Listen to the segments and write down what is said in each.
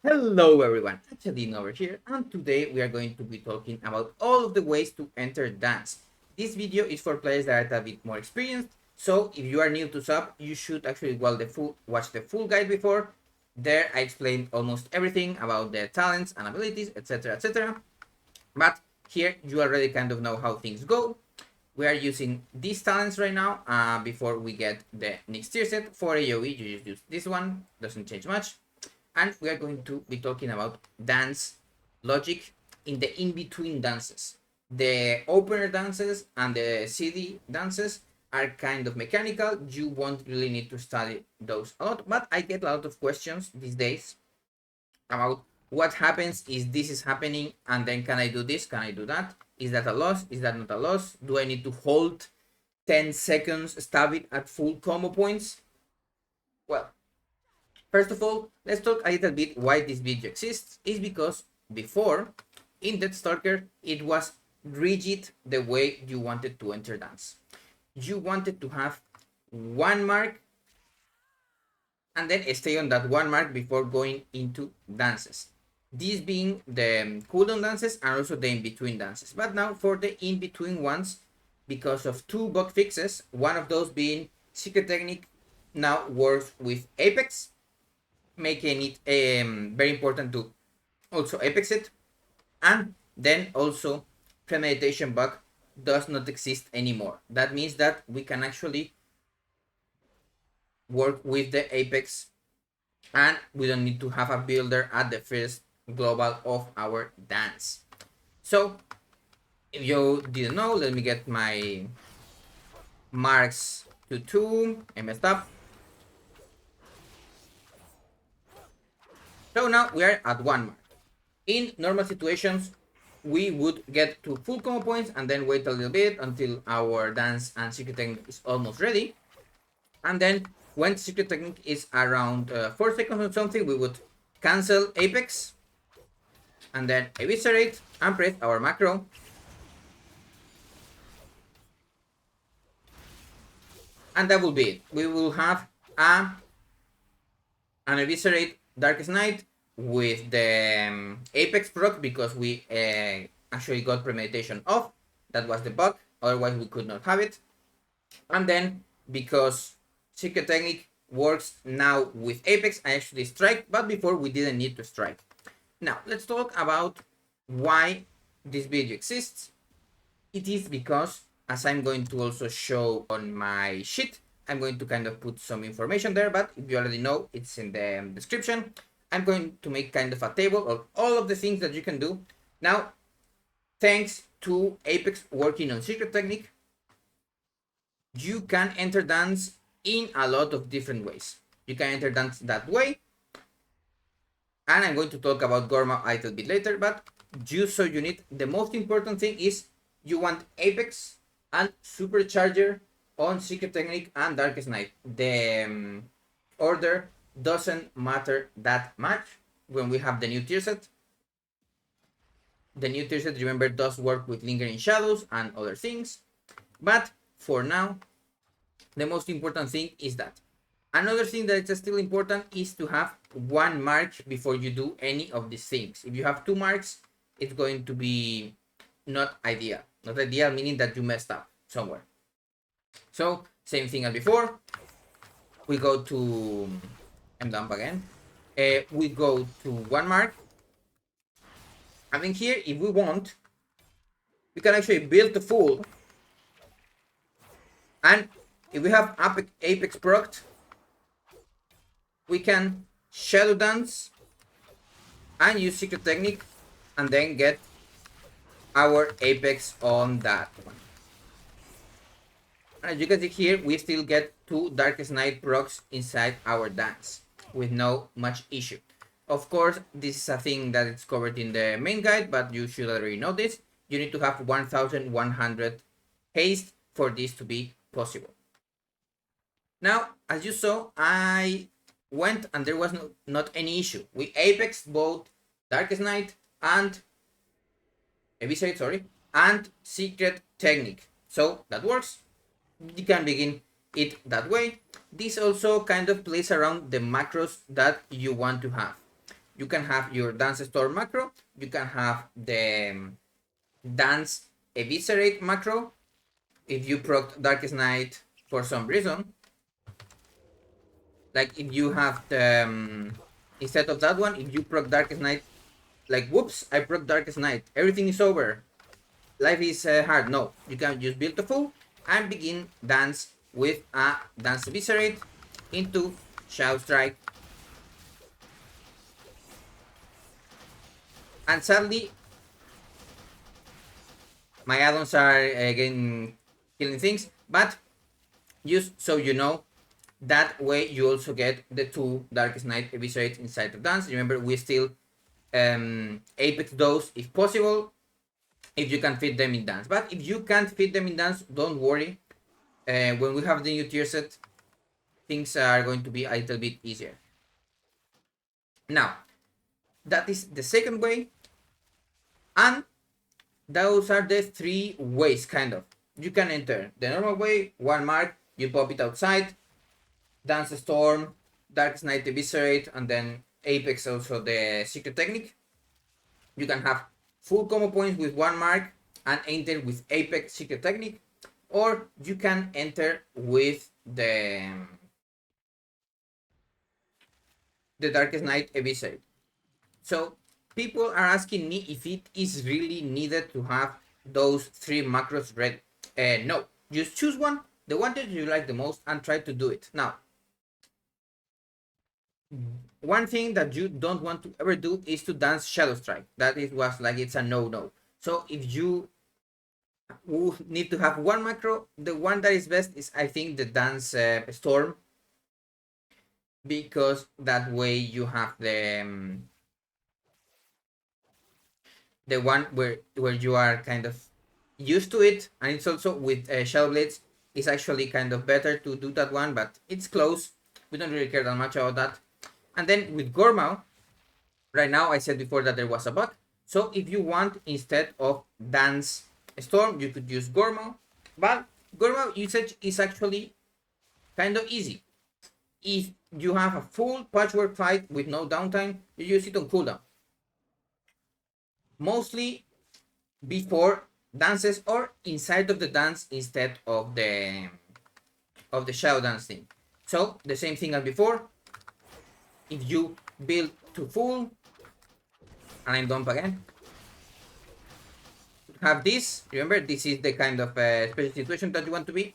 Hello everyone, Hachadino over here, and today we are going to be talking about all of the ways to enter dance. This video is for players that are a bit more experienced, so if you are new to sub, you should actually watch the full guide before. There I explained almost everything about the talents and abilities, etc, etc. But here you already kind of know how things go. We are using these talents right now before we get the next tier set. For AoE, you just use this one, doesn't change much. And we are going to be talking about dance logic in the in-between dances. The opener dances and the CD dances are kind of mechanical. You won't really need to study those a lot, but I get a lot of questions these days about what happens is this is happening and then can I do this, can I do that? Is that a loss? Is that not a loss? Do I need to hold 10 seconds, stab it at full combo points? Well, first of all, let's talk a little bit why this video exists. Is because before, in Deathstalker, it was rigid the way you wanted to enter dance. You wanted to have one mark and then stay on that one mark before going into dances. These being the cooldown dances and also the in-between dances. But now for the in-between ones, because of two bug fixes, one of those being Secret Technique now works with Apex, making it very important to also Apex it. And then also premeditation bug does not exist anymore. That means that we can actually work with the Apex and we don't need to have a builder at the first global of our dance. So if you didn't know, let me get my marks to 2. I messed up. So now we are at 1 mark. In normal situations, we would get to full combo points and then wait a little bit until our dance and secret technique is almost ready. And then when secret technique is around 4 seconds or something, we would cancel Apex and then eviscerate and press our macro. And that will be it. We will have an eviscerate Darkest Night with the Apex proc because we actually got premeditation off. That was the bug, otherwise we could not have it. And then because Secret Technique works now with Apex, I actually strike, but before we didn't need to strike. Now let's talk about why this video exists. It is because, as I'm going to also show on my sheet, I'm going to kind of put some information there, but if you already know, it's in the description. I'm going to make kind of a table of all of the things that you can do. Now, thanks to Apex working on Secret Technique, you can enter dance in a lot of different ways. You can enter dance that way, and I'm going to talk about Gorma a little bit later, but just so you need, the most important thing is you want Apex and Supercharger on Secret Technique and Darkest Night. The order doesn't matter that much when we have the new tier set. The new tier set, remember, does work with Lingering Shadows and other things. But for now, the most important thing is that. Another thing that is still important is to have one mark before you do any of these things. If you have 2 marks, it's going to be not ideal. Not ideal meaning that you messed up somewhere. So, same thing as before. We go to... I'm dumb again. We go to 1 mark. And then here, if we want, we can actually build the full. And if we have Apex procced, we can Shadow Dance and use Secret Technique and then get our Apex on that one. And as you can see here, we still get 2 Darkest Night procs inside our dance with no much issue. Of course, this is a thing that is covered in the main guide, but you should already know this. You need to have 1100 haste for this to be possible. Now, as you saw, I went and there was not any issue. We apexed both Darkest Night and Eviscerate, and Secret Technique. So that works. You can begin it that way. This also kind of plays around the macros that you want to have. You can have your dance store macro, you can have the dance eviscerate macro if you proc Darkest Night for some reason. Like if you have the instead of that one, if you proc Darkest Night, like whoops, I proc Darkest Night, everything is over, life is hard. No, you can just build the full and begin dance with a dance eviscerate into Shadow Strike. And sadly, my add-ons are again killing things, but just so you know, that way you also get the 2 Darkest Night eviscerates inside of dance. Remember, we still apex those if possible, if you can fit them in dance. But if you can't fit them in dance, don't worry. When we have the new tier set, things are going to be a little bit easier. Now, that is the second way, and those are the 3 ways, kind of. You can enter the normal way, 1 mark, you pop it outside, Dance Storm, Darkest Night Eviscerate, and then Apex also the secret technique. You can have full combo points with 1 mark and enter with Apex secret technique, or you can enter with the Darkest Night Eviscerate. So people are asking me if it is really needed to have those 3 macros ready. No, just choose one, the one that you like the most, and try to do it. Now, one thing that you don't want to ever do is to dance Shadow Strike. That is was like it's a no-no. So if you need to have 1 macro, the one that is best is, I think, the dance Storm, because that way you have the one where you are kind of used to it, and it's also with Shadow Blades. It's actually kind of better to do that one, but it's close. We don't really care that much about that. And then with Gorma, right now I said before that there was a bug. So if you want, instead of Dance Storm, you could use Gorma. But Gorma usage is actually kind of easy. If you have a full patchwork fight with no downtime, you use it on cooldown. Mostly before dances or inside of the dance instead of the shadow dance thing. So the same thing as before. If you build to full, and I'm dump again, have this. Remember, this is the kind of special situation that you want to be.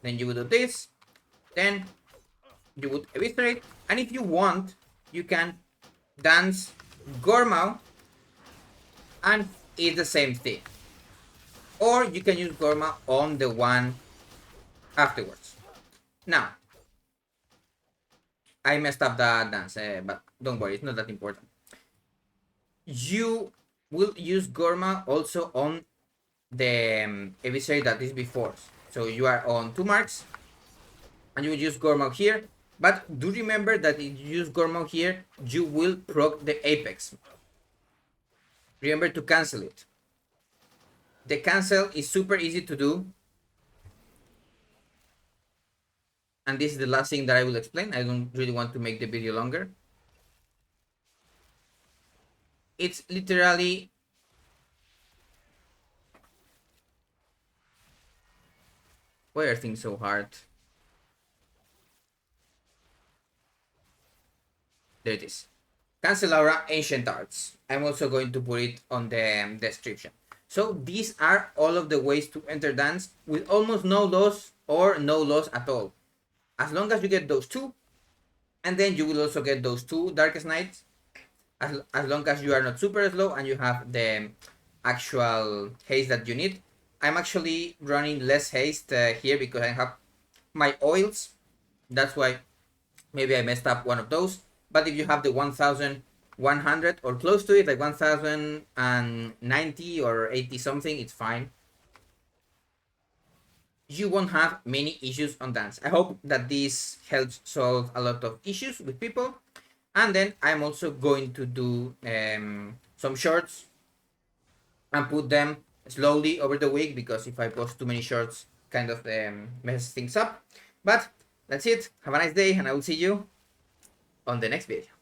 Then you would do this. Then you would eviscerate, and if you want, you can dance Gorma, and it's the same thing. Or you can use Gorma on the one afterwards. Now, I messed up the dance, but don't worry, it's not that important. You will use Gorma also on the eviscerate that is before. So you are on 2 marks, and you will use Gorma here. But do remember that if you use Gorma here, you will proc the Apex. Remember to cancel it. The cancel is super easy to do. And this is the last thing that I will explain. I don't really want to make the video longer. It's literally why are things so hard? There it is. Cancel Aura Ancient Arts. I'm also going to put it on the description. So these are all of the ways to enter dance with almost no loss or no loss at all. As long as you get those 2, and then you will also get those 2 Darkest Nights, as long as you are not super slow and you have the actual haste that you need. I'm actually running less haste here because I have my oils. That's why maybe I messed up one of those. But if you have the 1100 or close to it, like 1090 or 80 something, it's fine. You won't have many issues on dance. I hope that this helps solve a lot of issues with people. And then I'm also going to do some shorts and put them slowly over the week, because if I post too many shorts, kind of messes things up. But that's it. Have a nice day, and I will see you on the next video.